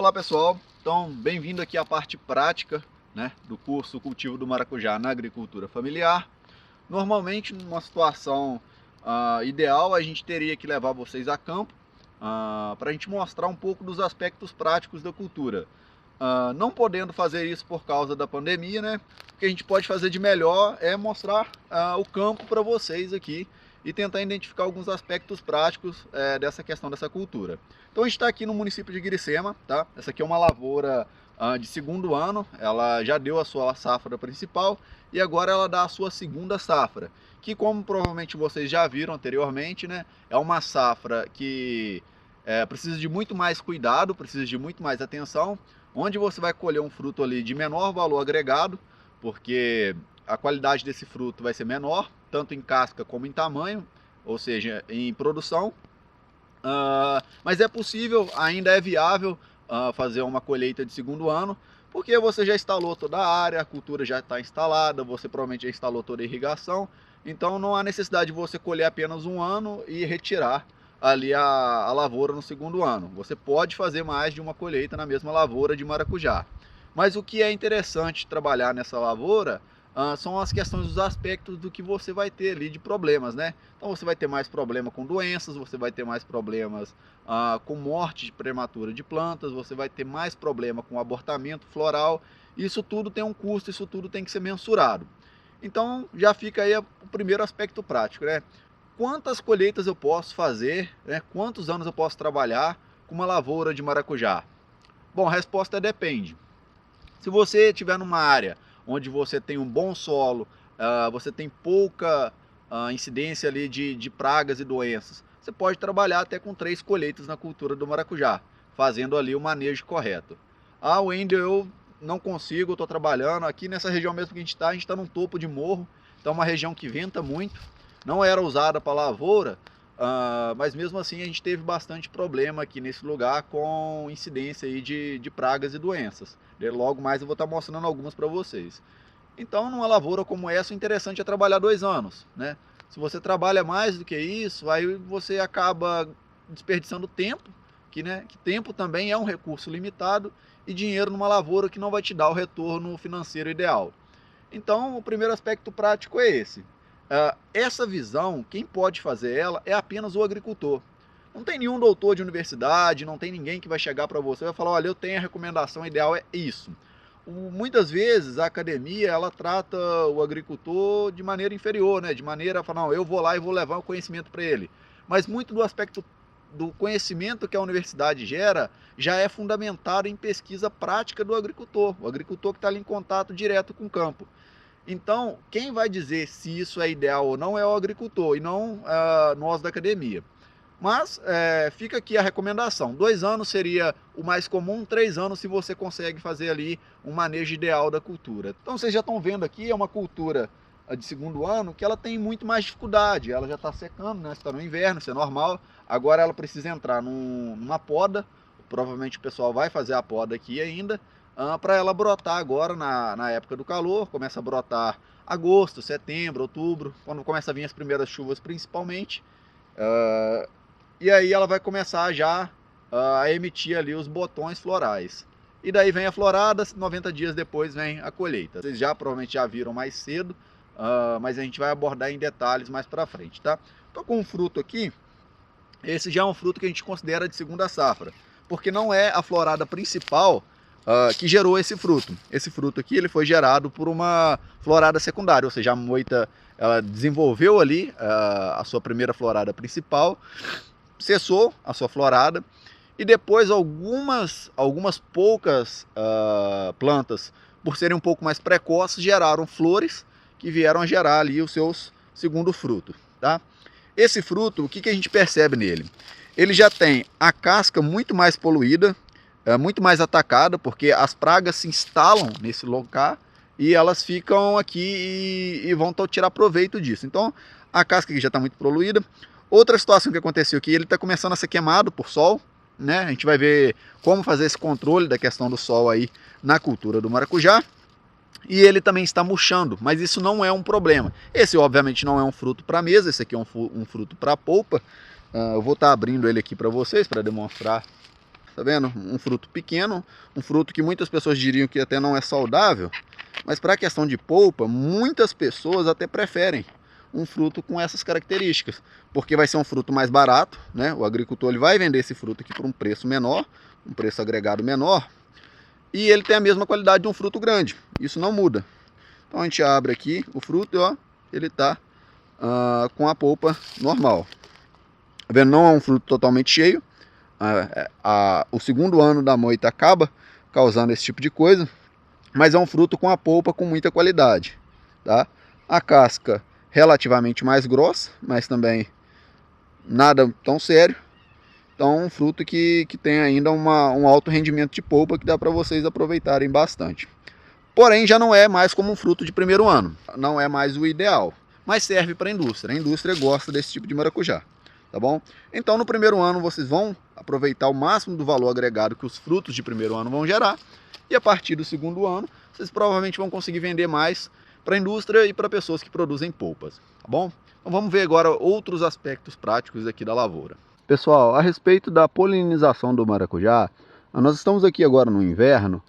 Olá pessoal, então bem-vindo aqui à parte prática, né, do curso Cultivo do Maracujá na Agricultura Familiar. Normalmente numa situação ideal a gente teria que levar vocês a campo para a gente mostrar um pouco dos aspectos práticos da cultura. Não podendo fazer isso por causa da pandemia, né, o que a gente pode fazer de melhor é mostrar o campo para vocês aqui e tentar identificar alguns aspectos práticos dessa questão dessa cultura. Então a gente está aqui no município de Guiricema, tá? Essa aqui é uma lavoura de segundo ano, ela já deu a sua safra principal e agora ela dá a sua segunda safra, que como provavelmente vocês já viram anteriormente, né, é uma safra que precisa de muito mais cuidado, precisa de muito mais atenção, onde você vai colher um fruto ali de menor valor agregado, porque a qualidade desse fruto vai ser menor, tanto em casca como em tamanho, ou seja, em produção. Mas é possível, ainda é viável fazer uma colheita de segundo ano, porque você já instalou toda a área, a cultura já está instalada, você provavelmente já instalou toda a irrigação, então não há necessidade de você colher apenas um ano e retirar ali a lavoura no segundo ano. Você pode fazer mais de uma colheita na mesma lavoura de maracujá. Mas o que é interessante trabalhar nessa lavoura são as questões dos aspectos do que você vai ter ali de problemas, né? Então você vai ter mais problema com doenças, você vai ter mais problemas com morte prematura de plantas, você vai ter mais problema com abortamento floral. Isso tudo tem um custo, isso tudo tem que ser mensurado. Então já fica aí o primeiro aspecto prático, né? Quantas colheitas eu posso fazer, né? Quantos anos eu posso trabalhar com uma lavoura de maracujá? Bom, a resposta é depende. Se você estiver numa área onde você tem um bom solo, você tem pouca incidência ali de pragas e doenças, você pode trabalhar até com 3 colheitas na cultura do maracujá, fazendo ali o manejo correto. Wendel, eu não consigo, eu estou trabalhando aqui nessa região mesmo que a gente está num topo de morro, então é uma região que venta muito, não era usada para lavoura, mas mesmo assim a gente teve bastante problema aqui nesse lugar com incidência aí de pragas e doenças. Logo mais eu vou estar mostrando algumas para vocês. Então numa lavoura como essa o interessante é trabalhar 2 anos, né? Se você trabalha mais do que isso, aí você acaba desperdiçando tempo, que tempo também é um recurso limitado, e dinheiro numa lavoura que não vai te dar o retorno financeiro ideal. Então o primeiro aspecto prático é esse. Essa visão, quem pode fazer ela é apenas o agricultor. Não tem nenhum doutor de universidade, não tem ninguém que vai chegar para você e vai falar, olha, eu tenho a recomendação ideal, é isso. Muitas vezes a academia, ela trata o agricultor de maneira inferior, né? De maneira a falar, não, eu vou lá e vou levar o conhecimento para ele. Mas muito do aspecto do conhecimento que a universidade gera já é fundamentado em pesquisa prática do agricultor. O agricultor que está ali em contato direto com o campo. Então, quem vai dizer se isso é ideal ou não é o agricultor e não nós da academia. Mas fica aqui a recomendação, 2 anos seria o mais comum, 3 anos se você consegue fazer ali um manejo ideal da cultura. Então vocês já estão vendo aqui, é uma cultura de segundo ano que ela tem muito mais dificuldade, ela já está secando, né? Está no inverno, isso é normal, agora ela precisa entrar numa poda, provavelmente o pessoal vai fazer a poda aqui ainda, para ela brotar agora na época do calor, começa a brotar agosto, setembro, outubro, quando começa a vir as primeiras chuvas principalmente, e aí ela vai começar já a emitir ali os botões florais. E daí vem a florada, 90 dias depois vem a colheita. Vocês já provavelmente já viram mais cedo, mas a gente vai abordar em detalhes mais para frente, tá? Tô com um fruto aqui, esse já é um fruto que a gente considera de segunda safra, porque não é a florada principal que gerou esse fruto. Esse fruto aqui ele foi gerado por uma florada secundária, ou seja, a moita ela desenvolveu ali a sua primeira florada principal, cessou a sua florada e depois algumas poucas plantas, por serem um pouco mais precoces, geraram flores que vieram a gerar ali os seus segundo fruto, tá? Esse fruto, o que a gente percebe nele? Ele já tem a casca muito mais poluída, muito mais atacada, porque as pragas se instalam nesse local e elas ficam aqui e vão tirar proveito disso. Então a casca aqui já está muito poluída. Outra situação que aconteceu aqui, ele está começando a ser queimado por sol, né? A gente vai ver como fazer esse controle da questão do sol aí na cultura do maracujá. E ele também está murchando, mas isso não é um problema. Esse obviamente não é um fruto para mesa, esse aqui é um fruto para polpa. Eu vou estar abrindo ele aqui para vocês, para demonstrar tá vendo? Um fruto pequeno, um fruto que muitas pessoas diriam que até não é saudável, mas para a questão de polpa, muitas pessoas até preferem um fruto com essas características, porque vai ser um fruto mais barato, né? O agricultor ele vai vender esse fruto aqui por um preço menor, um preço agregado menor, e ele tem a mesma qualidade de um fruto grande, isso não muda. Então a gente abre aqui o fruto e ó, ele está com a polpa normal. Tá vendo? Não é um fruto totalmente cheio. O segundo ano da moita acaba causando esse tipo de coisa, mas é um fruto com a polpa com muita qualidade, tá? A casca relativamente mais grossa, mas também nada tão sério. Então um fruto que tem ainda um alto rendimento de polpa que dá para vocês aproveitarem bastante. Porém já não é mais como um fruto de primeiro ano, não é mais o ideal, mas serve para a indústria gosta desse tipo de maracujá, tá bom? Então no primeiro ano vocês vão aproveitar o máximo do valor agregado que os frutos de primeiro ano vão gerar, e a partir do segundo ano vocês provavelmente vão conseguir vender mais para a indústria e para pessoas que produzem polpas, tá bom? Então vamos ver agora outros aspectos práticos aqui da lavoura. Pessoal, a respeito da polinização do maracujá, nós estamos aqui agora no inverno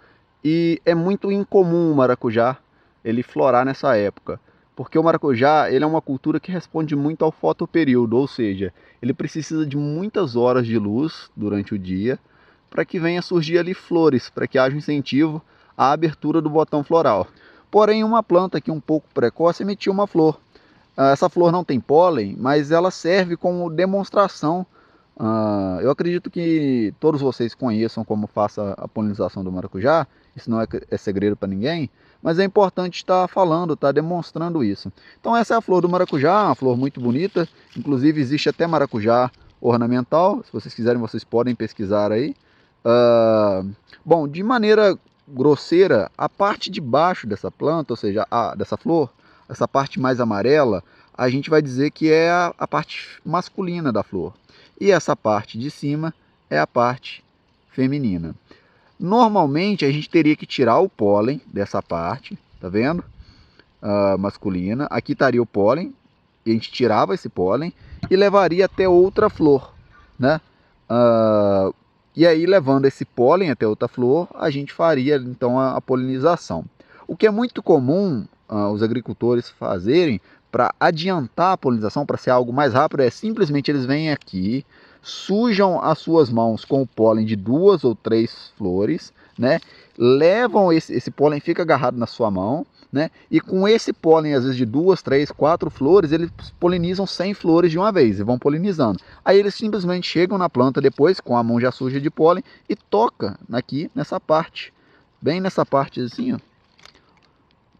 e é muito incomum o maracujá ele florar nessa época, porque o maracujá ele é uma cultura que responde muito ao fotoperíodo, ou seja, ele precisa de muitas horas de luz durante o dia para que venha surgir ali flores, para que haja um incentivo à abertura do botão floral. Porém, uma planta aqui um pouco precoce emitiu uma flor. Essa flor não tem pólen, mas ela serve como demonstração. Eu acredito que todos vocês conheçam como faça a polinização do maracujá, isso não é segredo para ninguém, mas é importante estar falando, estar demonstrando isso. Então essa é a flor do maracujá, uma flor muito bonita, inclusive existe até maracujá ornamental, se vocês quiserem vocês podem pesquisar aí. Bom, de maneira grosseira, a parte de baixo dessa planta, ou seja, dessa flor, essa parte mais amarela, a gente vai dizer que é a parte masculina da flor. E essa parte de cima é a parte feminina. Normalmente a gente teria que tirar o pólen dessa parte, tá vendo? Masculina. Aqui estaria o pólen, e a gente tirava esse pólen e levaria até outra flor, né? E aí levando esse pólen até outra flor, a gente faria então a polinização. O que é muito comum os agricultores fazerem para adiantar a polinização, para ser algo mais rápido, é simplesmente eles vêm aqui, sujam as suas mãos com o pólen de 2 ou 3 flores, né? Levam esse pólen, fica agarrado na sua mão, né? E com esse pólen, às vezes de 2, 3, 4 flores, eles polinizam 100 flores de uma vez e vão polinizando. Aí eles simplesmente chegam na planta depois, com a mão já suja de pólen, e toca aqui nessa parte, bem nessa parte assim, ó,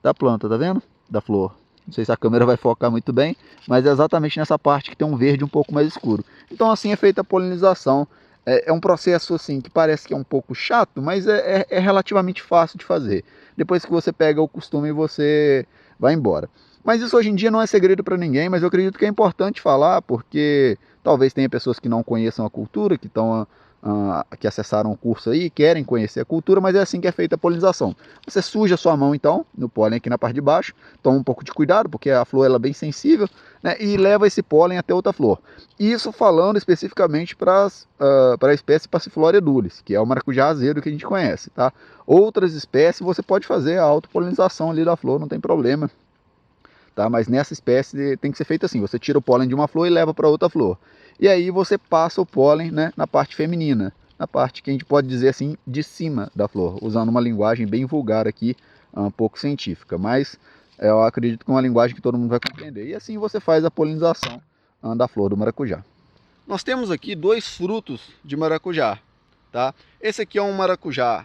da planta, tá vendo? Da flor. Não sei se a câmera vai focar muito bem, mas é exatamente nessa parte que tem um verde um pouco mais escuro. Então assim é feita a polinização. É um processo assim que parece que é um pouco chato, mas é relativamente fácil de fazer. Depois que você pega o costume, você vai embora. Mas isso hoje em dia não é segredo para ninguém, mas eu acredito que é importante falar, porque talvez tenha pessoas que não conheçam a cultura, que acessaram o curso aí, querem conhecer a cultura, mas é assim que é feita a polinização. Você suja a sua mão então, no pólen aqui na parte de baixo, toma um pouco de cuidado, porque a flor ela é bem sensível, né, e leva esse pólen até outra flor. Isso falando especificamente para a espécie Passiflora edulis, que é o maracujá azedo que a gente conhece, tá? Outras espécies você pode fazer a autopolinização ali da flor, não tem problema. Tá? Mas nessa espécie tem que ser feito assim, você tira o pólen de uma flor e leva para outra flor. E aí você passa o pólen, né, na parte feminina, na parte que a gente pode dizer assim, de cima da flor, usando uma linguagem bem vulgar aqui, um pouco científica, mas eu acredito que é uma linguagem que todo mundo vai compreender. E assim você faz a polinização da flor do maracujá. Nós temos aqui 2 frutos de maracujá, tá? Esse aqui é um maracujá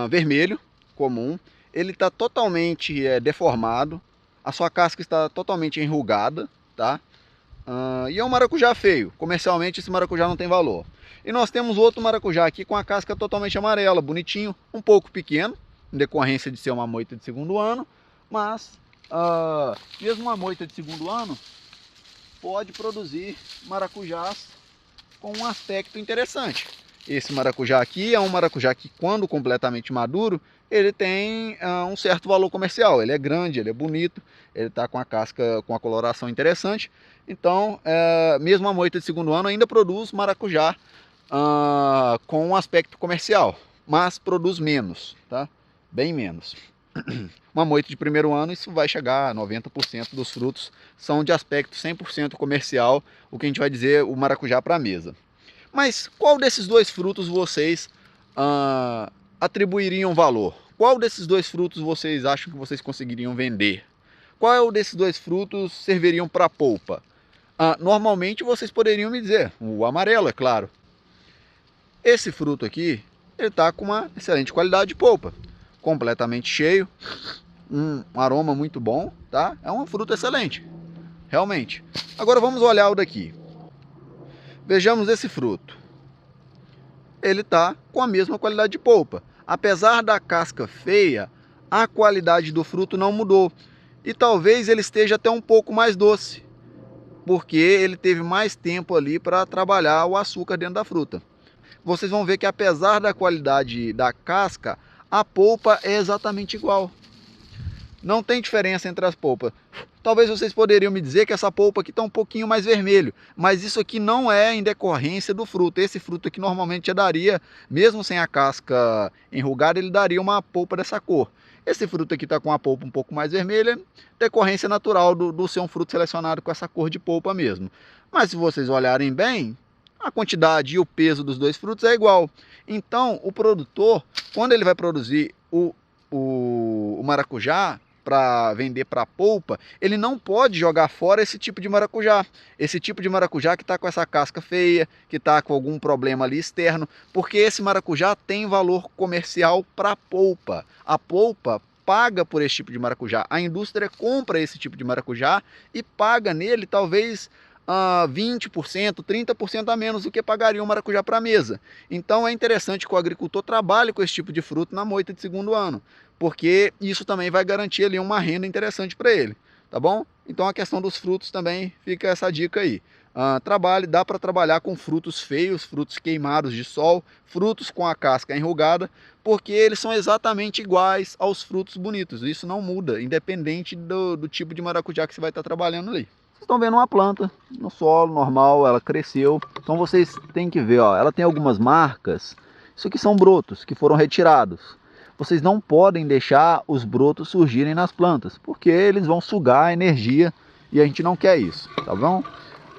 vermelho, comum, ele está totalmente deformado, a sua casca está totalmente enrugada, tá? E é um maracujá feio, comercialmente esse maracujá não tem valor. E nós temos outro maracujá aqui com a casca totalmente amarela, bonitinho, um pouco pequeno, em decorrência de ser uma moita de segundo ano, mas mesmo uma moita de segundo ano pode produzir maracujás com um aspecto interessante. Esse maracujá aqui é um maracujá que, quando completamente maduro, ele tem um certo valor comercial. Ele é grande, ele é bonito, ele está com a casca com a coloração interessante. Então, mesmo a moita de segundo ano ainda produz maracujá com um aspecto comercial, mas produz menos, tá? Bem menos. Uma moita de primeiro ano, isso vai chegar a 90% dos frutos são de aspecto 100% comercial, o que a gente vai dizer o maracujá para a mesa. Mas qual desses dois frutos vocês atribuiriam valor? Qual desses dois frutos vocês acham que vocês conseguiriam vender? Qual desses dois frutos serviriam para polpa? Normalmente vocês poderiam me dizer, o amarelo, é claro. Esse fruto aqui, ele está com uma excelente qualidade de polpa, completamente cheio, um aroma muito bom, tá? É um fruto excelente, realmente. Agora vamos olhar o daqui. Vejamos esse fruto. Ele está com a mesma qualidade de polpa. Apesar da casca feia, a qualidade do fruto não mudou. E talvez ele esteja até um pouco mais doce, porque ele teve mais tempo ali para trabalhar o açúcar dentro da fruta. Vocês vão ver que apesar da qualidade da casca, a polpa é exatamente igual. Não tem diferença entre as polpas. Talvez vocês poderiam me dizer que essa polpa aqui está um pouquinho mais vermelho, mas isso aqui não é em decorrência do fruto. Esse fruto aqui normalmente já daria, mesmo sem a casca enrugada, ele daria uma polpa dessa cor. Esse fruto aqui está com a polpa um pouco mais vermelha, decorrência natural do ser um fruto selecionado com essa cor de polpa mesmo. Mas se vocês olharem bem, a quantidade e o peso dos dois frutos é igual. Então, o produtor, quando ele vai produzir o maracujá para vender para polpa, ele não pode jogar fora esse tipo de maracujá. Esse tipo de maracujá que está com essa casca feia, que está com algum problema ali externo, porque esse maracujá tem valor comercial para polpa. A polpa paga por esse tipo de maracujá. A indústria compra esse tipo de maracujá e paga nele talvez 20%, 30% a menos do que pagaria um maracujá para a mesa. Então é interessante que o agricultor trabalhe com esse tipo de fruto na moita de segundo ano, porque isso também vai garantir ali uma renda interessante para ele, tá bom? Então a questão dos frutos também fica essa dica aí. Dá para trabalhar com frutos feios, frutos queimados de sol, frutos com a casca enrugada, porque eles são exatamente iguais aos frutos bonitos. Isso não muda, independente do tipo de maracujá que você vai estar trabalhando ali. Vocês estão vendo uma planta no solo normal, ela cresceu. Então vocês têm que ver, ó, ela tem algumas marcas. Isso aqui são brotos que foram retirados. Vocês não podem deixar os brotos surgirem nas plantas, porque eles vão sugar a energia e a gente não quer isso, tá bom?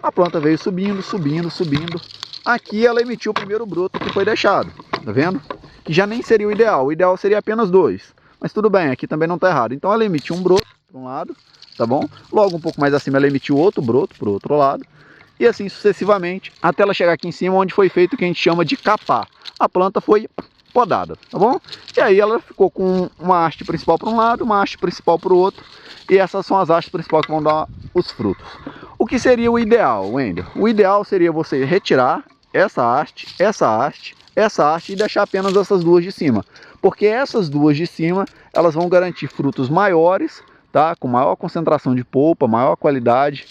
A planta veio subindo, subindo, subindo. Aqui ela emitiu o primeiro broto que foi deixado, tá vendo? Que já nem seria o ideal seria apenas 2. Mas tudo bem, aqui também não está errado. Então ela emitiu um broto para um lado, tá bom? Logo um pouco mais acima ela emitiu outro broto para o outro lado. E assim sucessivamente, até ela chegar aqui em cima, onde foi feito o que a gente chama de capar. A planta foi podada, tá bom? E aí ela ficou com uma haste principal para um lado, uma haste principal para o outro. E essas são as hastes principais que vão dar os frutos. O que seria o ideal, Wendel? O ideal seria você retirar essa haste, essa haste, essa haste e deixar apenas essas duas de cima. Porque essas duas de cima, elas vão garantir frutos maiores, tá? Com maior concentração de polpa, maior qualidade.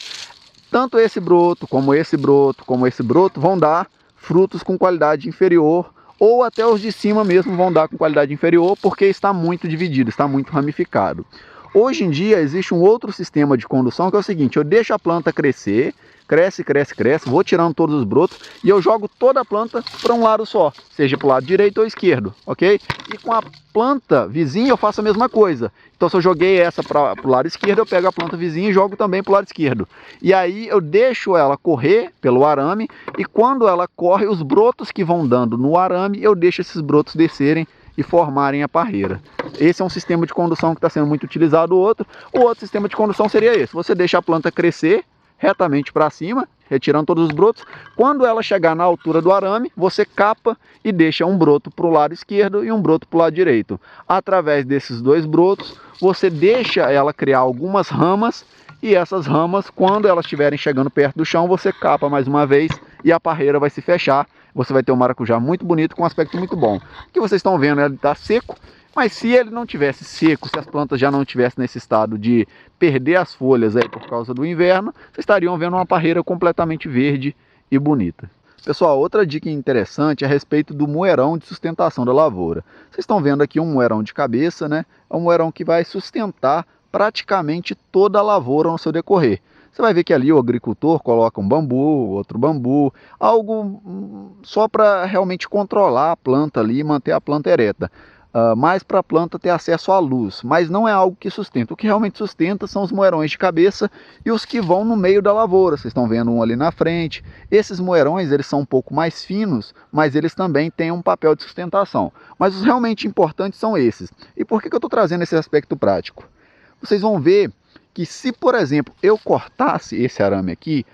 Tanto esse broto, como esse broto, como esse broto vão dar frutos com qualidade inferior, ou até os de cima mesmo vão dar com qualidade inferior, porque está muito dividido, está muito ramificado. Hoje em dia existe um outro sistema de condução que é o seguinte: eu deixo a planta crescer, cresce, cresce, cresce, vou tirando todos os brotos e eu jogo toda a planta para um lado só, seja para o lado direito ou esquerdo, ok? E com a planta vizinha eu faço a mesma coisa. Então se eu joguei essa para o lado esquerdo, eu pego a planta vizinha e jogo também para o lado esquerdo. E aí eu deixo ela correr pelo arame e quando ela corre, os brotos que vão dando no arame, eu deixo esses brotos descerem e formarem a parreira. Esse é um sistema de condução que está sendo muito utilizado. O outro sistema de condução seria esse: você deixa a planta crescer retamente para cima, retirando todos os brotos. Quando ela chegar na altura do arame, você capa e deixa um broto para o lado esquerdo e um broto para o lado direito. Através desses dois brotos, você deixa ela criar algumas ramas e essas ramas, quando elas estiverem chegando perto do chão, você capa mais uma vez e a parreira vai se fechar. Você vai ter um maracujá muito bonito, com um aspecto muito bom. O que vocês estão vendo, ele está seco, mas se ele não tivesse seco, se as plantas já não estivessem nesse estado de perder as folhas aí por causa do inverno, vocês estariam vendo uma parreira completamente verde e bonita. Pessoal, outra dica interessante é a respeito do moerão de sustentação da lavoura. Vocês estão vendo aqui um moerão de cabeça, né? É um moerão que vai sustentar praticamente toda a lavoura no seu decorrer. você vai ver que ali o agricultor coloca um bambu, outro bambu, algo só para realmente controlar a planta ali e manter a planta ereta. Mais para a planta ter acesso à luz, mas não é algo que sustenta. O que realmente sustenta são os moerões de cabeça e os que vão no meio da lavoura. Vocês estão vendo um ali na frente. Esses moerões, eles são um pouco mais finos, mas eles também têm um papel de sustentação. Mas os realmente importantes são esses. E por que eu estou trazendo esse aspecto prático? Vocês vão ver que se, por exemplo, eu cortasse esse arame aqui,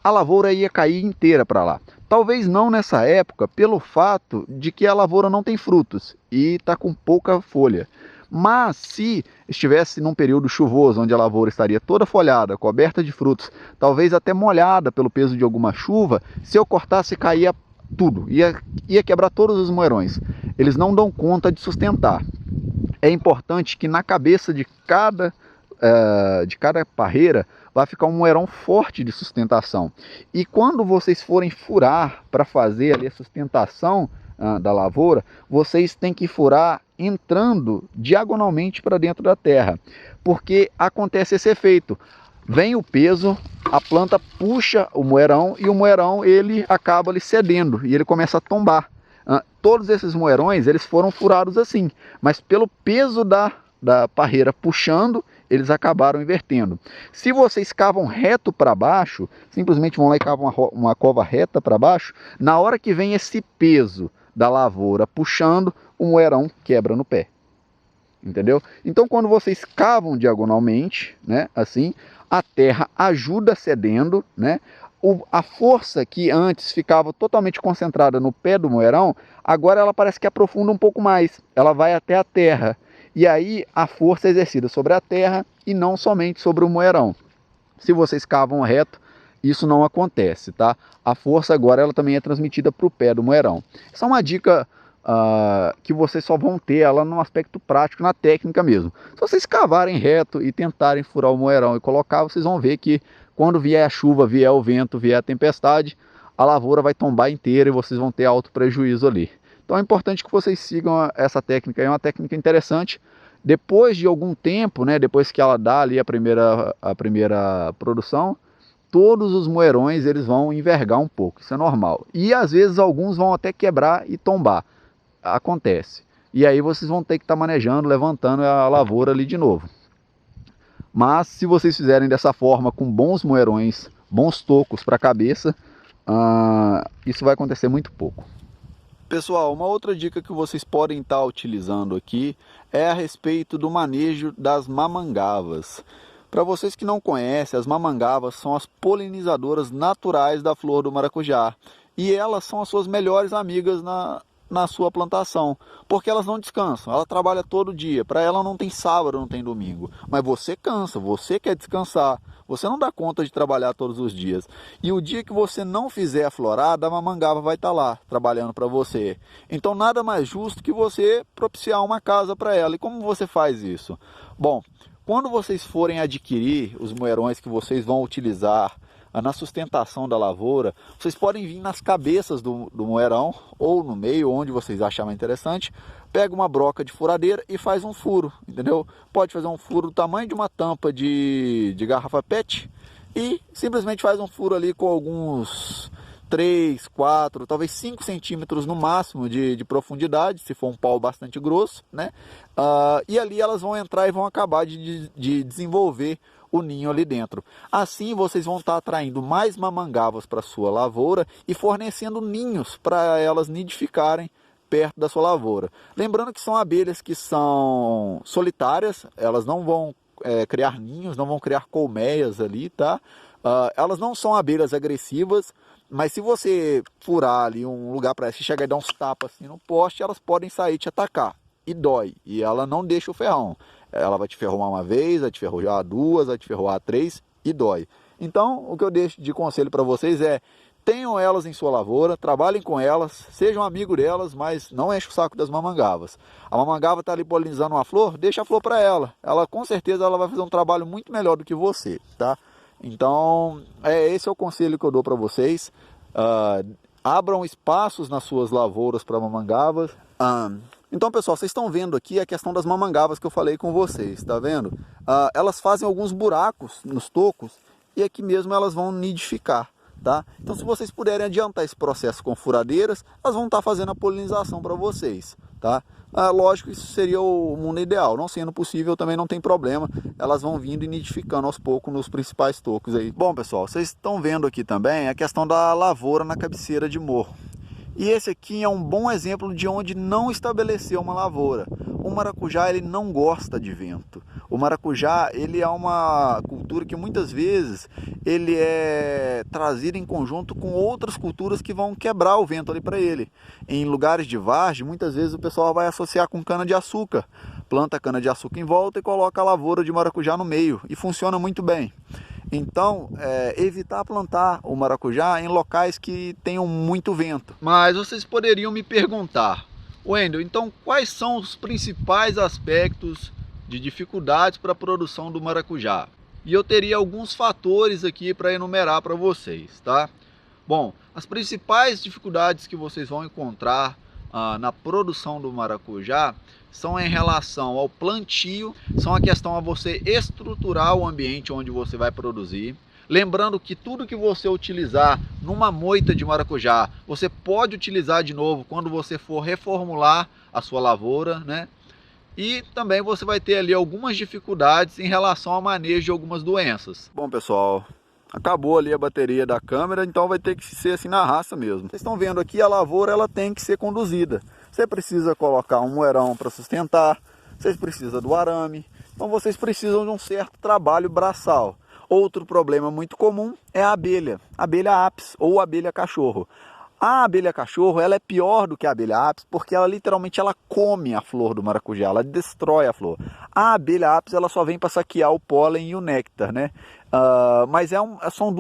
a lavoura ia cair inteira para lá. Talvez não nessa época, pelo fato de que a lavoura não tem frutos e está com pouca folha. Mas se estivesse num período chuvoso, onde a lavoura estaria toda folhada, coberta de frutos, talvez até molhada pelo peso de alguma chuva, se eu cortasse, caía tudo, ia quebrar todos os moerões. Eles não dão conta de sustentar. É importante que na cabeça de cada parreira vai ficar um moerão forte de sustentação. E quando vocês forem furar para fazer ali a sustentação da lavoura, vocês têm que furar entrando diagonalmente para dentro da terra, porque acontece esse efeito. Vem o peso, a planta puxa o moerão e o moerão ele acaba ali cedendo e ele começa a tombar. Todos esses moerões eles foram furados assim, mas pelo peso da parreira puxando, eles acabaram invertendo. Se vocês cavam reto para baixo, simplesmente vão lá e cavam uma cova reta para baixo, na hora que vem esse peso da lavoura puxando, o moerão quebra no pé. Entendeu? Então quando vocês cavam diagonalmente, né, assim, a terra ajuda cedendo, né? A força que antes ficava totalmente concentrada no pé do moerão, agora ela parece que aprofunda um pouco mais. Ela vai até a terra. E aí a força é exercida sobre a terra e não somente sobre o moerão. Se vocês cavam reto, isso não acontece, tá? A força agora ela também é transmitida para o pé do moerão. Essa é uma dica que vocês só vão ter ela no aspecto prático, na técnica mesmo. Se vocês cavarem reto e tentarem furar o moerão e colocar, vocês vão ver que quando vier a chuva, vier o vento, vier a tempestade, a lavoura vai tombar inteira e vocês vão ter alto prejuízo ali. Então é importante que vocês sigam essa técnica, é uma técnica interessante. Depois de algum tempo, né, depois que ela dá ali a primeira produção, todos os moerões eles vão envergar um pouco, isso é normal. E às vezes alguns vão até quebrar e tombar, acontece. E aí vocês vão ter que estar manejando, levantando a lavoura ali de novo. Mas se vocês fizerem dessa forma, com bons moerões, bons tocos para a cabeça, isso vai acontecer muito pouco. Pessoal, uma outra dica que vocês podem estar utilizando aqui é a respeito do manejo das mamangavas. Para vocês que não conhecem, as mamangavas são as polinizadoras naturais da flor do maracujá. E elas são as suas melhores amigas na sua plantação, porque elas não descansam, ela trabalha todo dia, para ela não tem sábado, não tem domingo, mas você cansa, você quer descansar, você não dá conta de trabalhar todos os dias, e o dia que você não fizer a florada, a mamangava vai estar lá, trabalhando para você. Então nada mais justo que você propiciar uma casa para ela. E como você faz isso? Bom, quando vocês forem adquirir os moerões que vocês vão utilizar na sustentação da lavoura, vocês podem vir nas cabeças do moerão ou no meio, onde vocês acharem interessante. Pega uma broca de furadeira e faz um furo, entendeu? Pode fazer um furo do tamanho de uma tampa de garrafa PET e simplesmente faz um furo ali com alguns 3, 4, talvez 5 centímetros no máximo de profundidade, se for um pau bastante grosso, né? E ali elas vão entrar e vão acabar de desenvolver o ninho ali dentro. Assim vocês vão estar atraindo mais mamangavas para a sua lavoura e fornecendo ninhos para elas nidificarem perto da sua lavoura. Lembrando que são abelhas que são solitárias, elas não vão criar ninhos, não vão criar colmeias ali, tá? Elas não são abelhas agressivas, mas se você furar ali um lugar para elas, se chegar e dar uns tapas assim no poste, elas podem sair te atacar. E dói, e ela não deixa o ferrão. Ela vai te ferroar uma vez, vai te ferroar duas, vai te ferroar três e dói. Então, o que eu deixo de conselho para vocês é: tenham elas em sua lavoura, trabalhem com elas, sejam amigo delas, mas não enche o saco das mamangavas. A mamangava está ali polinizando uma flor, deixa a flor para ela. Ela com certeza ela vai fazer um trabalho muito melhor do que você, tá? Então, esse é o conselho que eu dou para vocês. Abram espaços nas suas lavouras para mamangavas. Então, pessoal, vocês estão vendo aqui a questão das mamangavas que eu falei com vocês, tá vendo? Elas fazem alguns buracos nos tocos e aqui mesmo elas vão nidificar. Tá? Então, se vocês puderem adiantar esse processo com furadeiras, elas vão estar fazendo a polinização para vocês. Tá? Lógico, isso seria o mundo ideal. Não sendo possível, também não tem problema. Elas vão vindo e nidificando aos poucos nos principais tocos aí. Bom, pessoal, vocês estão vendo aqui também a questão da lavoura na cabeceira de morro. E esse aqui é um bom exemplo de onde não estabeleceu uma lavoura. O maracujá, ele não gosta de vento. O maracujá, ele é uma cultura que muitas vezes ele é trazido em conjunto com outras culturas que vão quebrar o vento ali para ele. Em lugares de vargem, muitas vezes o pessoal vai associar com cana-de-açúcar. Planta cana-de-açúcar em volta e coloca a lavoura de maracujá no meio. E funciona muito bem. Então, evitar plantar o maracujá em locais que tenham muito vento. Mas vocês poderiam me perguntar, Wendel, então quais são os principais aspectos de dificuldades para a produção do maracujá? E eu teria alguns fatores aqui para enumerar para vocês, tá? Bom, as principais dificuldades que vocês vão encontrar na produção do maracujá são em relação ao plantio, são a questão a você estruturar o ambiente onde você vai produzir. Lembrando que tudo que você utilizar numa moita de maracujá, você pode utilizar de novo quando você for reformular a sua lavoura, né? E também você vai ter ali algumas dificuldades em relação ao manejo de algumas doenças. Bom, pessoal, acabou ali a bateria da câmera, então vai ter que ser assim na raça mesmo. Vocês estão vendo aqui, a lavoura ela tem que ser conduzida. Você precisa colocar um moerão para sustentar, vocês precisam do arame, então vocês precisam de um certo trabalho braçal. Outro problema muito comum é a abelha apis ou abelha cachorro. A abelha cachorro ela é pior do que a abelha apis porque ela literalmente ela come a flor do maracujá, ela destrói a flor. A abelha apis ela só vem para saquear o pólen e o néctar, né? Mas são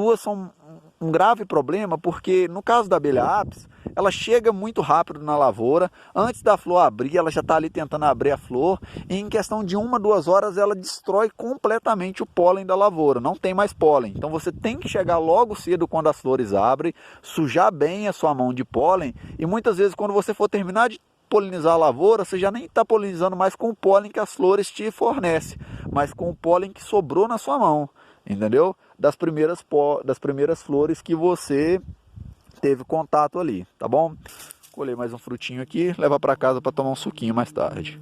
um grave problema porque no caso da abelha apis ela chega muito rápido na lavoura, antes da flor abrir, ela já está ali tentando abrir a flor, e em questão de 1 a 2 horas ela destrói completamente o pólen da lavoura, não tem mais pólen. Então você tem que chegar logo cedo quando as flores abrem, sujar bem a sua mão de pólen, e muitas vezes quando você for terminar de polinizar a lavoura, você já nem está polinizando mais com o pólen que as flores te fornecem, mas com o pólen que sobrou na sua mão, entendeu? Das primeiras flores que você teve contato ali, tá bom? Colher mais um frutinho aqui, levar para casa para tomar um suquinho mais tarde.